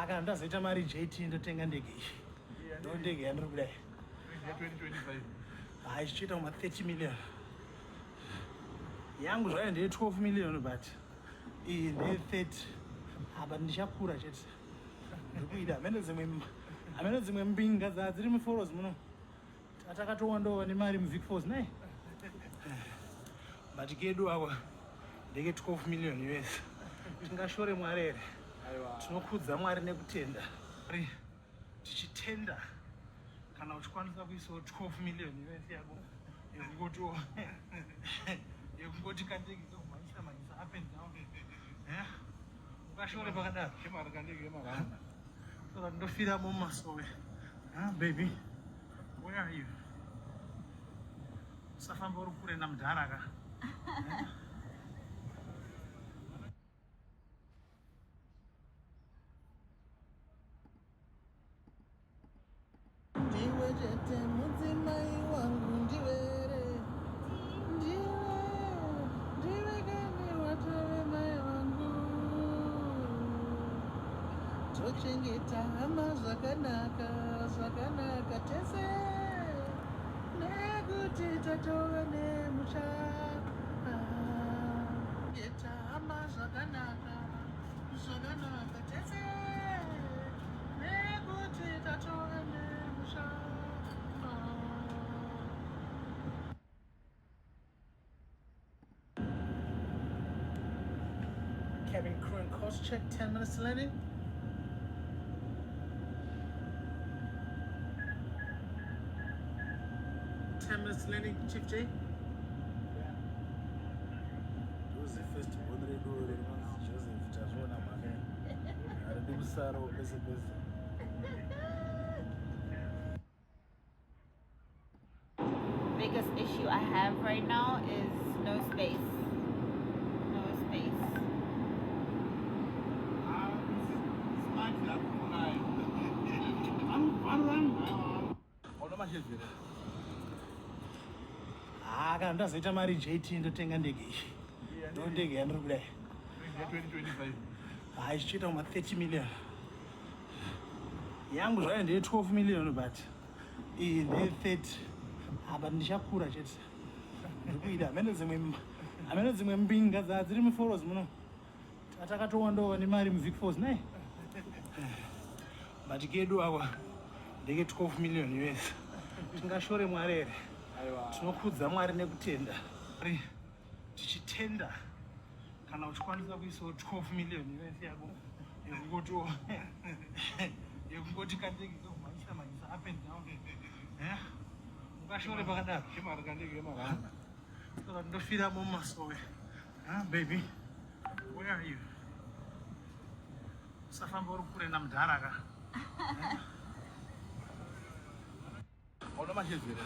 kana ndazoita mari JT ndotenga ndege iyi ndo ndege yandiri kudai ichiita kuma 30 million yangu zvayo ndeye 12 million but iyi ndeye 30 apa ndichakura chete ndiri kuida hamene dzimwe mbinga dziri muforos muno takatowandowa nemari muvic falls nai but kedu ako ndeke 12 million US tingashore mwari here tinokudza mwari nekutenda tichitenda kana uchikwanisa kuisawo 12 million US yako yekungoti kandege kumhanyisa up and down ukashore pakadaro saka ndofiramo mumasowe baby where are you usafamba uri kure namudharaka ndiwe chete mudzimai wangu ndivere ndiwe kani watove mai wangu tochengeta hama zvakanaka tese nekuti tatova nemusha chengeta hama zvakanaka tese nekuti tatova nemusha. Cabin crew and cost check, 10 minutes to landing. Chief J? Yeah. Joseph first Bodre Joseph Tazona Mane. Saro Biggest issue I have right now is no space. Kana ndazoita mari JT ndotenga ndege iyi ndo ndege yandiri kudai ichiita kuma 30 million yangu zvayo ndeye 12 million but iyi ndeye 30 apa ndichakura chete ndiri kuida hamene dzimwe mbinga dziri muforos muno takatowandowa nemari muvic falls nai but kedu ako ndeke 12 million US tingashore mwari here tinokudza mwari nekutenda tichitenda kana uchikwanisa kuisawo 12 million US yako yekungoti kandege kumhanyisa up and down ukashore pakadaro saka ndofiramo mumasowe baby where are you usafamba uri kure namudharaka Ona machezera.